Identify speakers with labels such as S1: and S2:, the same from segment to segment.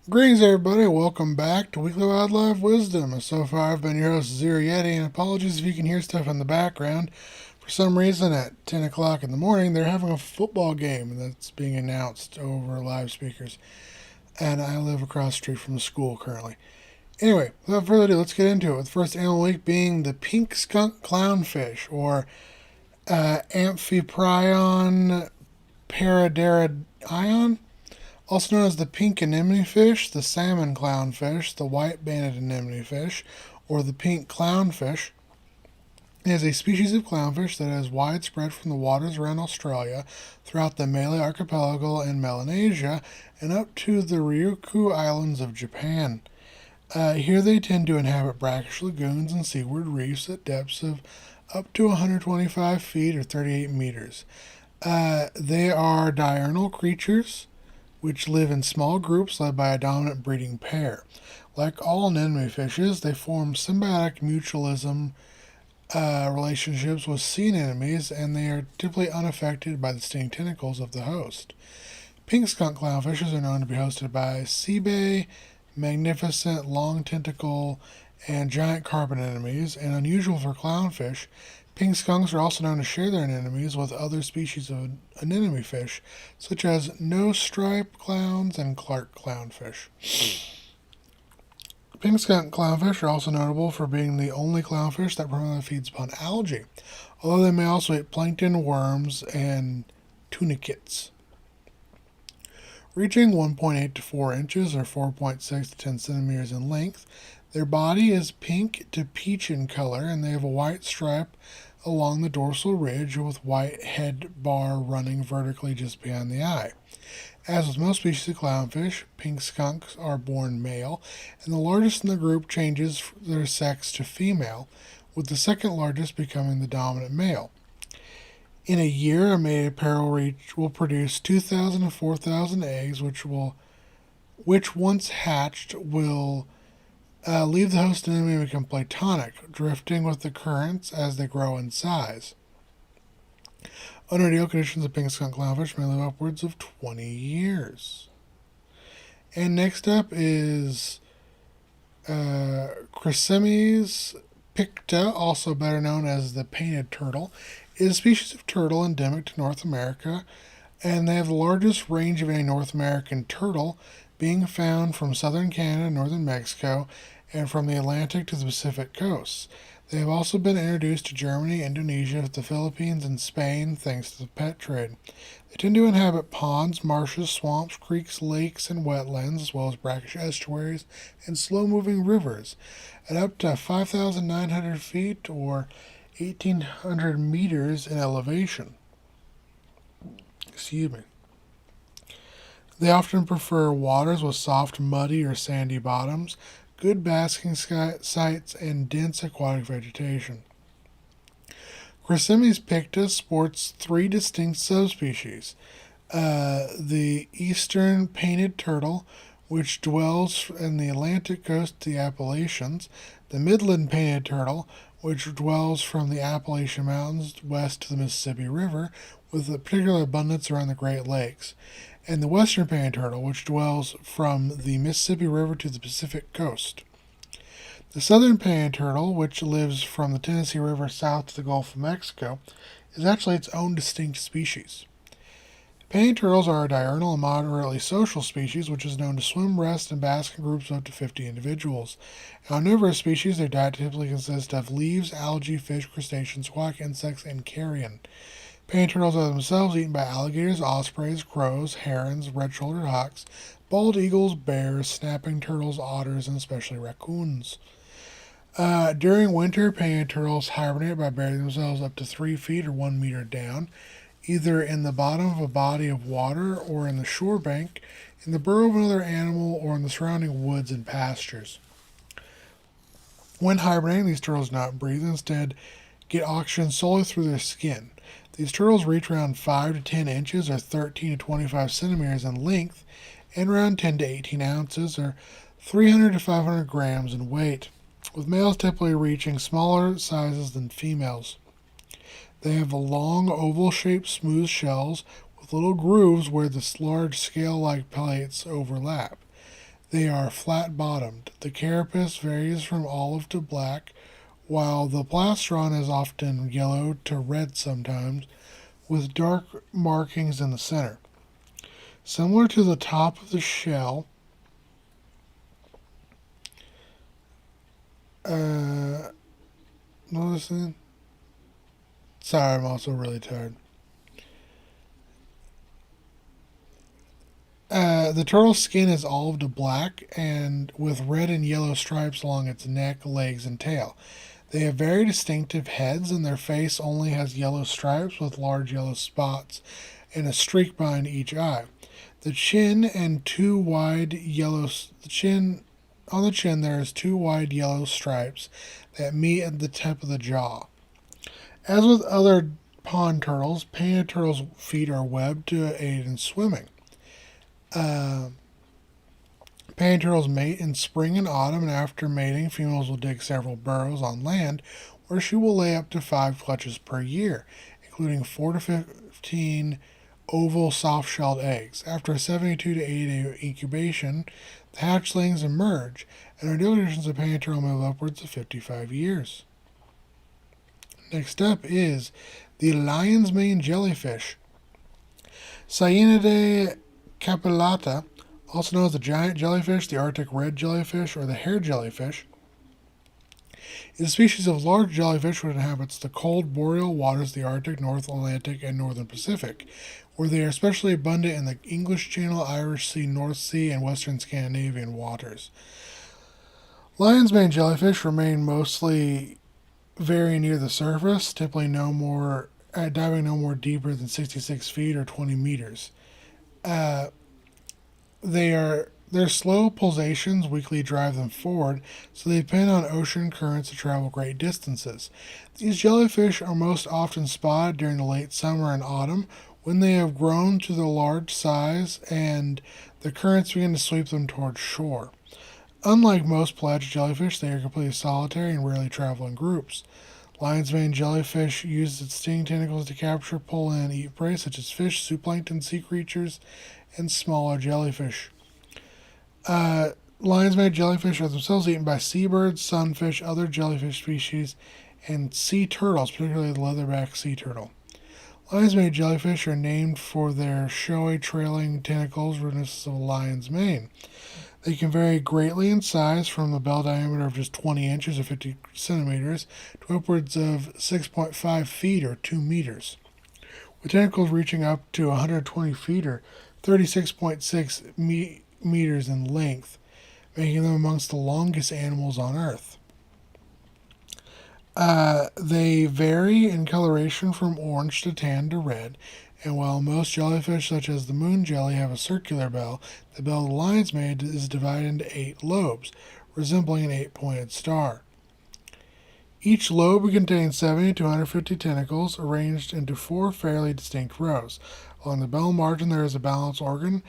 S1: Greetings, everybody. Welcome back to Weekly Wildlife Wisdom. So far, I've been your host, Zero Yeti, and apologies if you can hear stuff in the background. For some reason, at 10 o'clock in the morning, they're having a football game that's being announced over live speakers. And I live across the street from the school currently. Anyway, without further ado, let's get into it. With the first animal week being the pink skunk clownfish, or Amphiprion paraderidion, also known as the pink anemone fish, the salmon clownfish, the white banded anemone fish, or the pink clownfish. It is a species of clownfish that is widespread from the waters around Australia, throughout the Malay Archipelago and Melanesia, and up to the Ryukyu Islands of Japan. Here they tend to inhabit brackish lagoons and seaward reefs at depths of up to 125 feet or 38 meters. They are diurnal creatures which live in small groups led by a dominant breeding pair. Like all anemone fishes, they form symbiotic mutualism relationships with sea anemones, and they are typically unaffected by the stinging tentacles of the host. Pink skunk clownfishes are known to be hosted by sea bay, magnificent long tentacle, and giant carpet anemones, and unusual for clownfish. Pink skunks are also known to share their anemones with other species of anemone fish, such as nose-stripe clowns and Clark clownfish. Pink skunk clownfish are also notable for being the only clownfish that primarily feeds upon algae, although they may also eat plankton, worms, and tunicates. Reaching 1.8 to 4 inches or 4.6 to 10 centimeters in length, their body is pink to peach in color, and they have a white stripe along the dorsal ridge with white head bar running vertically just behind the eye. As with most species of clownfish, pink skunks are born male, and the largest in the group changes their sex to female, with the second largest becoming the dominant male. In a year, a mated pair will produce 2,000 to 4,000 eggs, which once hatched, will leave the host anemone and become platonic, drifting with the currents as they grow in size. Under ideal conditions, a pink skunk clownfish may live upwards of 20 years. And next up is Chrysemys picta, also better known as the painted turtle, is a species of turtle endemic to North America, and they have the largest range of any North American turtle, being found from southern Canada and northern Mexico, and from the Atlantic to the Pacific coasts. They have also been introduced to Germany, Indonesia, the Philippines, and Spain thanks to the pet trade. They tend to inhabit ponds, marshes, swamps, creeks, lakes, and wetlands, as well as brackish estuaries and slow-moving rivers. At up to 5,900 feet or 1,800 meters in elevation. Excuse me. They often prefer waters with soft, muddy, or sandy bottoms, good basking sites, and dense aquatic vegetation. Chrysemys picta sports three distinct subspecies. The eastern painted turtle, which dwells in the Atlantic coast to the Appalachians, the midland painted turtle, which dwells from the Appalachian Mountains west to the Mississippi River, with a particular abundance around the Great Lakes, and the western painted turtle, which dwells from the Mississippi River to the Pacific coast. The southern painted turtle, which lives from the Tennessee River south to the Gulf of Mexico, is actually its own distinct species. Painted turtles are a diurnal and moderately social species, which is known to swim, rest, and bask in groups of up to 50 individuals. Omnivorous species, their diet typically consists of leaves, algae, fish, crustaceans, aquatic insects, and carrion. Painted turtles are themselves eaten by alligators, ospreys, crows, herons, red-shouldered hawks, bald eagles, bears, snapping turtles, otters, and especially raccoons. During winter, painted turtles hibernate by burying themselves up to 3 feet or 1 meter down, either in the bottom of a body of water or in the shore bank, in the burrow of another animal, or in the surrounding woods and pastures. When hibernating, these turtles do not breathe, instead get oxygen solely through their skin. These turtles reach around 5 to 10 inches or 13 to 25 centimeters in length, and around 10 to 18 ounces or 300 to 500 grams in weight, with males typically reaching smaller sizes than females. They have long, oval-shaped, smooth shells with little grooves where the large scale-like plates overlap. They are flat-bottomed. The carapace varies from olive to black, while the plastron is often yellow to red sometimes, with dark markings in the center. Similar to the top of the shell, noticing? Sorry, I'm also really tired. The turtle's skin is olive to black and with red and yellow stripes along its neck, legs, and tail. They have very distinctive heads, and their face only has yellow stripes with large yellow spots and a streak behind each eye. The chin and two wide yellow the chin on the chin there is two wide yellow stripes that meet at the tip of the jaw. As with other pond turtles, painted turtles' feet are webbed to aid in swimming. Uh, Painted turtles mate in spring and autumn, and after mating, females will dig several burrows on land where she will lay up to 5 clutches per year, including 4 to 15 oval soft shelled eggs. After a 72 to 80 day incubation, the hatchlings emerge, and our generations of painted turtle live upwards of 55 years. Next up is the lion's mane jellyfish. Cyanide capillata, also known as the giant jellyfish, the Arctic red jellyfish, or the hair jellyfish, is a species of large jellyfish which inhabits the cold boreal waters of the Arctic, North Atlantic, and Northern Pacific, where they are especially abundant in the English Channel, Irish Sea, North Sea, and Western Scandinavian waters. Lion's mane jellyfish remain mostly very near the surface, typically diving no more deeper than 66 feet or 20 meters. Their slow pulsations weakly drive them forward, so they depend on ocean currents to travel great distances. These jellyfish are most often spotted during the late summer and autumn when they have grown to the large size and the currents begin to sweep them towards shore. Unlike most pelagic jellyfish, they are completely solitary and rarely travel in groups. Lion's mane jellyfish uses its stinging tentacles to capture, pull in, and eat prey such as fish, zooplankton, sea creatures, and smaller jellyfish. Lion's mane jellyfish are themselves eaten by seabirds, sunfish, other jellyfish species, and sea turtles, particularly the leatherback sea turtle. Lion's mane jellyfish are named for their showy trailing tentacles reminiscent of a lion's mane. They can vary greatly in size from a bell diameter of just 20 inches or 50 centimeters to upwards of 6.5 feet or 2 meters, with tentacles reaching up to 120 feet or 36.6 meters in length, making them amongst the longest animals on Earth. They vary in coloration from orange to tan to red, and while most jellyfish, such as the moon jelly, have a circular bell, the bell of the lion's mane is divided into 8 lobes, resembling an 8-pointed star. Each lobe contains 70 to 150 tentacles, arranged into 4 fairly distinct rows. Along the bell margin, there is a balance organ,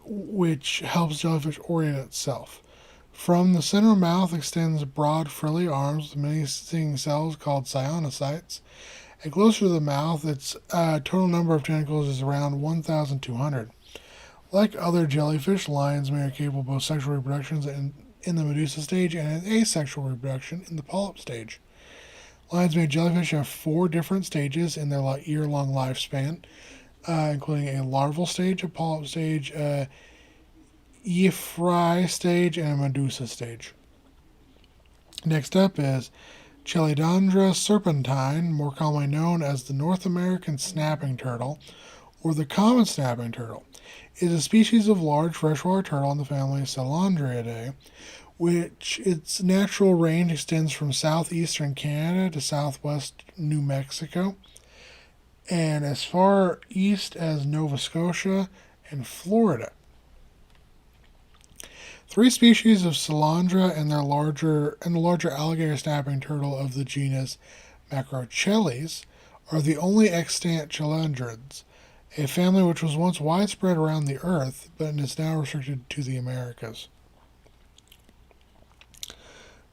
S1: which helps jellyfish orient itself. From the center mouth extends broad frilly arms with many stinging cells called cyonocytes. And closer to the mouth, its total number of tentacles is around 1,200. Like other jellyfish, lion's mane are capable of both sexual reproductions in the medusa stage and asexual reproduction in the polyp stage. Lion's mane jellyfish have 4 different stages in their year-long lifespan, including a larval stage, a polyp stage, a euphoria stage, and a medusa stage. Next up is Chelidandra serpentine, more commonly known as the North American snapping turtle, or the common snapping turtle. It is a species of large freshwater turtle in the family Salandriidae, which its natural range extends from southeastern Canada to southwest New Mexico, and as far east as Nova Scotia and Florida. 3 species of Salandra and the larger alligator snapping turtle of the genus Macrocheles are the only extant chelandrids, a family which was once widespread around the Earth, but is now restricted to the Americas.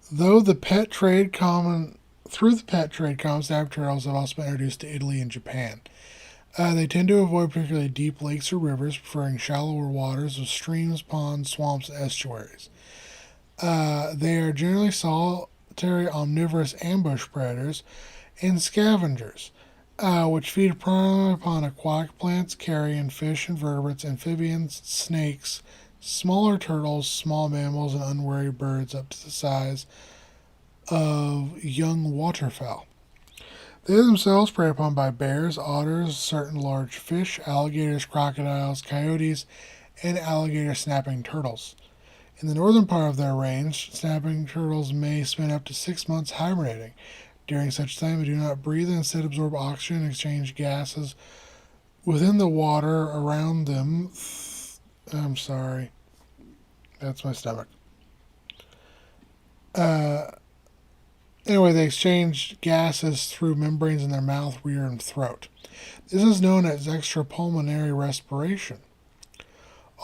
S1: Through the pet trade, common snapping turtles have also been introduced to Italy and Japan. They tend to avoid particularly deep lakes or rivers, preferring shallower waters of streams, ponds, swamps, and estuaries. They are generally solitary omnivorous ambush predators and scavengers, which feed primarily upon aquatic plants, carrion fish, invertebrates, amphibians, snakes, smaller turtles, small mammals, and unwary birds up to the size of young waterfowl. They themselves prey upon by bears, otters, certain large fish, alligators, crocodiles, coyotes, and alligator snapping turtles. In the northern part of their range, snapping turtles may spend up to 6 months hibernating. During such time, they do not breathe and instead absorb oxygen and exchange gases within the water around them. I'm sorry, that's my stomach. Uh, Anyway, they exchange gases through membranes in their mouth, rear, and throat. This is known as extrapulmonary respiration.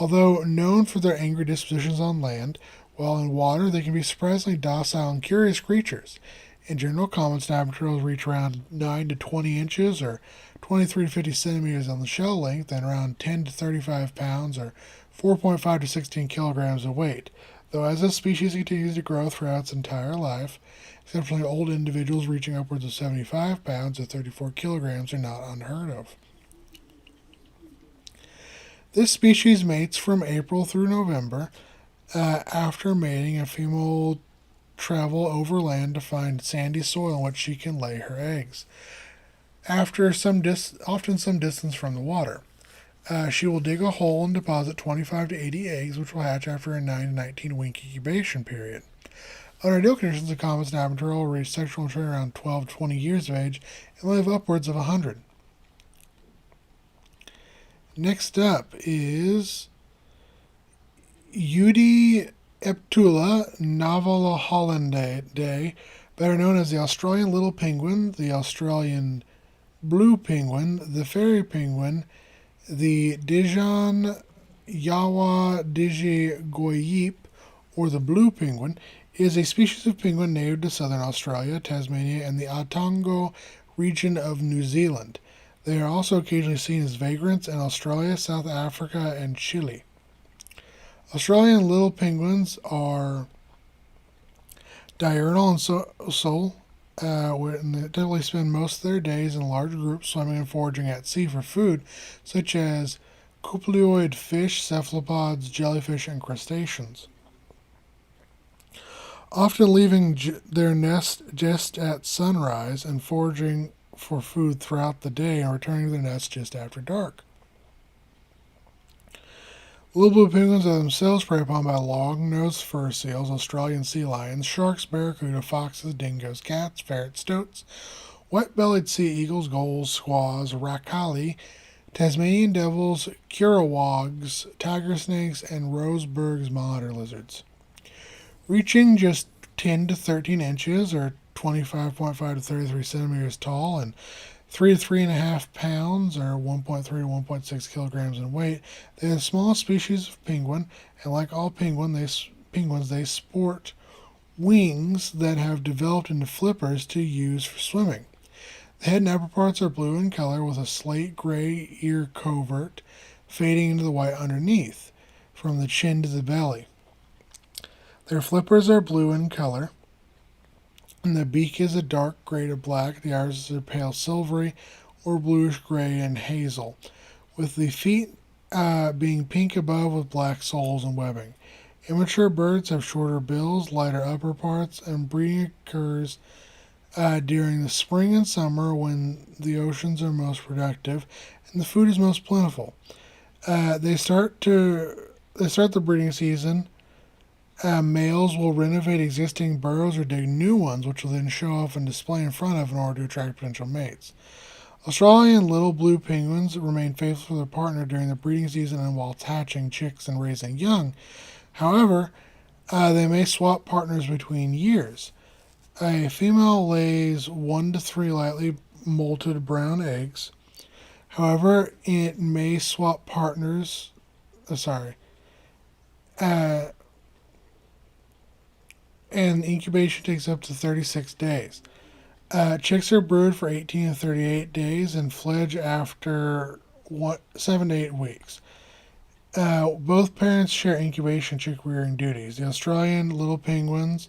S1: Although known for their angry dispositions on land, while in water they can be surprisingly docile and curious creatures. In general, common snapping turtles reach around 9 to 20 inches or 23 to 50 centimeters on the shell length and around 10 to 35 pounds or 4.5 to 16 kilograms of weight. Though as this species continues to grow throughout its entire life, exceptionally old individuals reaching upwards of 75 pounds or 34 kilograms are not unheard of. This species mates from April through November. After mating, a female will travel overland to find sandy soil in which she can lay her eggs. After often some distance from the water, she will dig a hole and deposit 25 to 80 eggs, which will hatch after a 9 to 19 week incubation period. Under ideal conditions, a common snapping turtle will reach sexual maturity around 12 to 20 years of age and live upwards of 100. Next up is Eudieptula novahollandae, better known as the Australian little penguin, the Australian blue penguin, the fairy penguin, the Dijon yawa-dji goyip, or the blue penguin, is a species of penguin native to southern Australia, Tasmania, and the Otago region of New Zealand. They are also occasionally seen as vagrants in Australia, South Africa, and Chile. Australian little penguins are diurnal and social, and they typically spend most of their days in large groups swimming and foraging at sea for food, such as cuploid fish, cephalopods, jellyfish, and crustaceans. Often leaving their nest just at sunrise and foraging for food throughout the day and returning to their nest just after dark. Little blue penguins are themselves preyed upon by long-nosed fur seals, Australian sea lions, sharks, barracuda, foxes, dingoes, cats, ferrets, stoats, white-bellied sea eagles, gulls, squaws, racali, Tasmanian devils, currawags, tiger snakes, and Roseburg's monitor lizards. Reaching just 10 to 13 inches or 25.5 to 33 centimeters tall and 3 to 3.5 pounds or 1.3 to 1.6 kilograms in weight, they are the smallest species of penguin, and like all penguins, they sport wings that have developed into flippers to use for swimming. The head and upper parts are blue in color with a slate gray ear covert fading into the white underneath, from the chin to the belly. Their flippers are blue in color, and the beak is a dark gray to black. The iris is pale silvery or bluish gray and hazel, with the feet being pink above with black soles and webbing. Immature birds have shorter bills, lighter upper parts, and breeding occurs during the spring and summer when the oceans are most productive and the food is most plentiful. They start the breeding season. Males will renovate existing burrows or dig new ones, which will then show off and display in front of in order to attract potential mates. Australian little blue penguins remain faithful to their partner during the breeding season and while hatching chicks and raising young. However, they may swap partners between years. A female lays 1 to 3 lightly molted brown eggs. However, it may swap partners. And incubation takes up to 36 days. Chicks are brewed for 18 to 38 days and fledge after 7 to 8 weeks. Both parents share incubation chick rearing duties. The Australian little penguins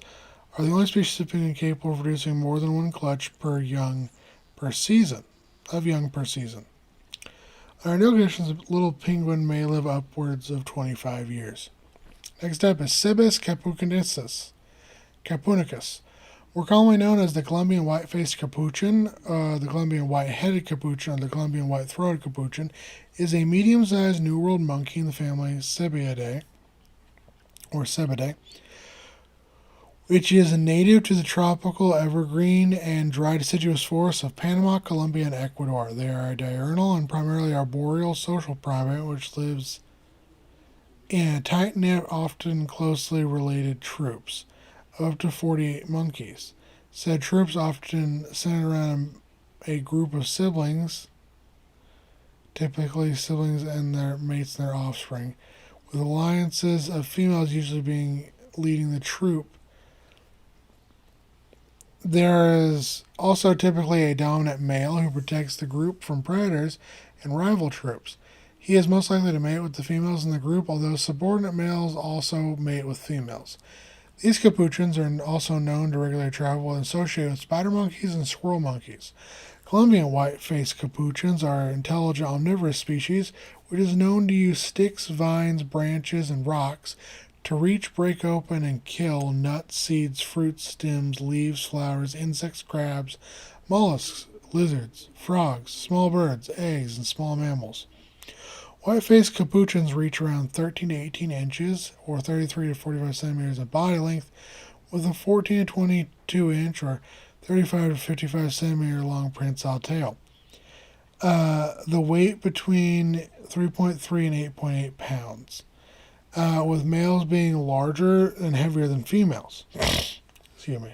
S1: are the only species of penguin capable of producing more than one clutch per young per season. Under no conditions, a little penguin may live upwards of 25 years. Next up is Cibus capunicus, more commonly known as the Colombian white-faced capuchin, the Colombian white-headed capuchin, or the Colombian white-throated capuchin, is a medium-sized New World monkey in the family Cebidae, which is native to the tropical evergreen and dry deciduous forests of Panama, Colombia, and Ecuador. They are a diurnal and primarily arboreal social primate which lives in tight-knit, often closely related troops of up to 48 monkeys. Said troops often centered around a group of siblings, typically siblings and their mates and their offspring, with alliances of females usually leading the troop. There is also typically a dominant male who protects the group from predators and rival troops. He is most likely to mate with the females in the group, although subordinate males also mate with females. These capuchins are also known to regularly travel and associate with spider monkeys and squirrel monkeys. Colombian white-faced capuchins are an intelligent omnivorous species which is known to use sticks, vines, branches, and rocks to reach, break open, and kill nuts, seeds, fruits, stems, leaves, flowers, insects, crabs, mollusks, lizards, frogs, small birds, eggs, and small mammals. White-faced capuchins reach around 13 to 18 inches, or 33 to 45 centimeters in body length, with a 14 to 22 inch, or 35 to 55 centimeter long prehensile tail. The weight between 3.3 and 8.8 pounds, with males being larger and heavier than females. Excuse me.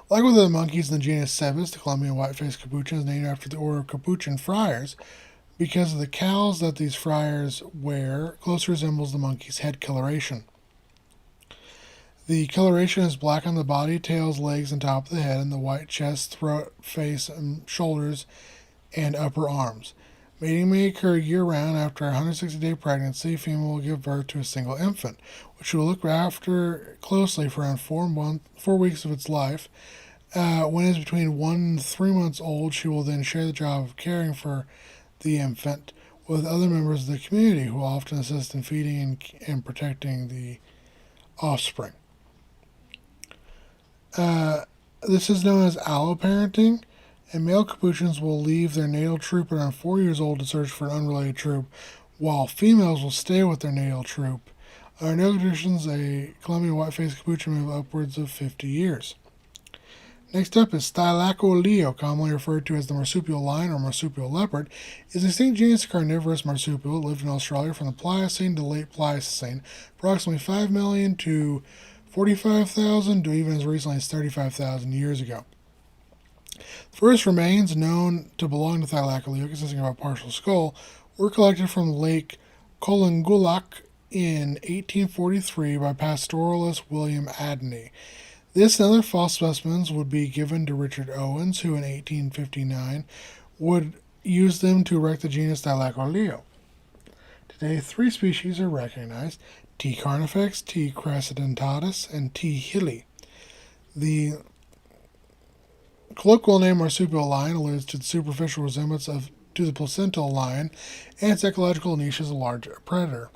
S1: Like with the monkeys in the genus Cebus, the Colombian white-faced capuchin is named after the order of capuchin friars because of the cowls that these friars wear closely resembles the monkey's head coloration. The coloration is black on the body, tails, legs, and top of the head, and the white chest, throat, face, and shoulders, and upper arms. Mating may occur year-round. After a 160-day pregnancy, female will give birth to a single infant, which she will look after closely for around 4 weeks of its life. When it is between 1 and 3 months old, she will then share the job of caring for the infant with other members of the community who often assist in feeding and protecting the offspring. This is known as alloparenting, and male capuchins will leave their natal troop around 4 years old to search for an unrelated troop, while females will stay with their natal troop. Under no conditions, a Colombian white-faced capuchin may live upwards of 50 years. Next up is Thylacoleo, commonly referred to as the marsupial lion or marsupial leopard, is a distinct genus of carnivorous marsupial that lived in Australia from the Pliocene to late Pleistocene, approximately 5 million to 45,000 to even as recently as 35,000 years ago. The first remains, known to belong to Thylacoleo, consisting of a partial skull, were collected from Lake Collingulak in 1843 by pastoralist William Adney. This and other false specimens would be given to Richard Owens, who in 1859 would use them to erect the genus Thylacoleo. Today, 3 species are recognized: T. carnifex, T. crescentitatus, and T. hilli. The colloquial name marsupial lion alludes to the superficial resemblance to the placental lion and its ecological niche as a large predator.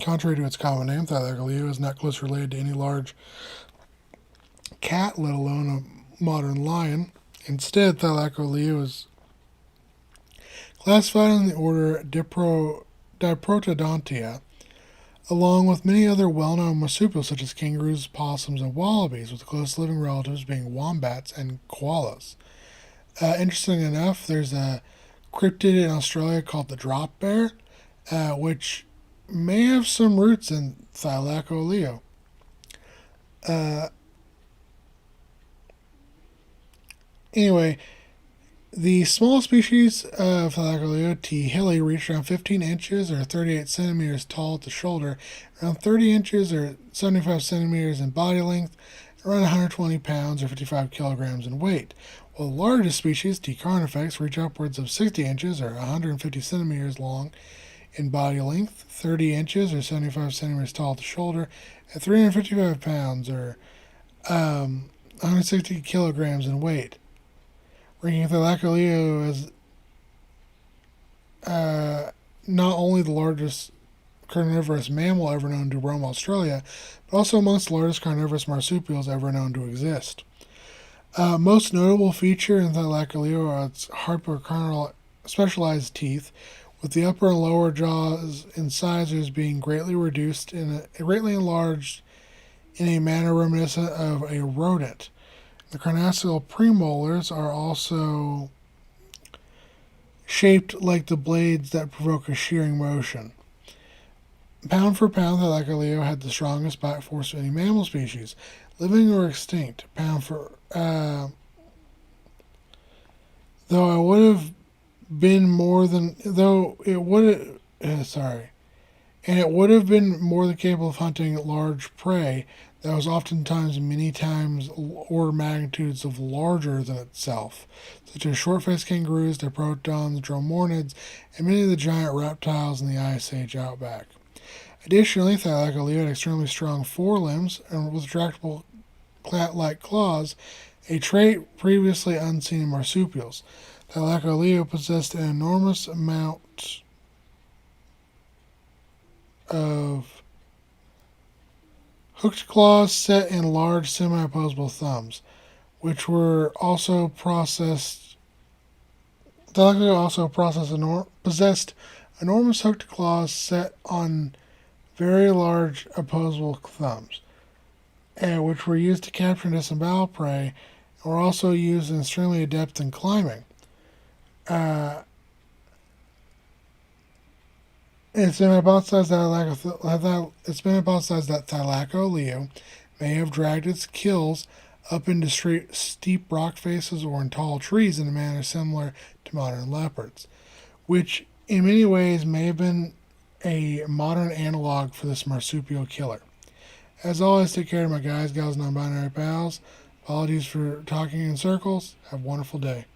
S1: Contrary to its common name, Thylacoleo is not closely related to any large cat, let alone a modern lion. Instead, Thylacoleo is classified in the order Diprotodontia, along with many other well-known marsupials such as kangaroos, possums, and wallabies, with close living relatives being wombats and koalas. Interesting enough, there's a cryptid in Australia called the drop bear, which may have some roots in Thylacoleo. Anyway, the small species of Thylacoleo, T. hilli, reach around 15 inches or 38 centimeters tall at the shoulder, around 30 inches or 75 centimeters in body length, around 120 pounds or 55 kilograms in weight, while the largest species, T. carnifex, reach upwards of 60 inches or 150 centimeters long in body length, 30 inches or 75 centimeters tall at the shoulder, at 355 pounds or 160 kilograms in weight, ranking Thylacoleo as not only the largest carnivorous mammal ever known to roam Australia, but also amongst the largest carnivorous marsupials ever known to exist. Most notable feature in Thylacoleo are its hyperconal specialized teeth, with the upper and lower jaws incisors being greatly enlarged in a manner reminiscent of a rodent. The carnassial premolars are also shaped like the blades that provoke a shearing motion. Pound for pound, Thylacoleo had the strongest bite force of any mammal species, living or extinct. Though it would have been more than though it would and it would have been more than capable of hunting large prey that was oftentimes many times order magnitudes of larger than itself, such as short-faced kangaroos, diprotodons, dromornids, and many of the giant reptiles in the Ice Age outback. Additionally, Thylacoleo had extremely strong forelimbs and with retractable cat-like claws, a trait previously unseen in marsupials. Thylacoleo possessed an enormous amount of hooked claws set in large semi-opposable thumbs, which were also processed. Thylacoleo also possessed enormous hooked claws set on very large opposable thumbs, which were used to capture and disembowel prey, and were also used and extremely adept in climbing. It's been hypothesized that Thylacoleo may have dragged its kills up into steep rock faces or in tall trees in a manner similar to modern leopards, which in many ways may have been a modern analog for this marsupial killer. As always, take care of my guys, gals, non-binary pals. Apologies for talking in circles. Have a wonderful day.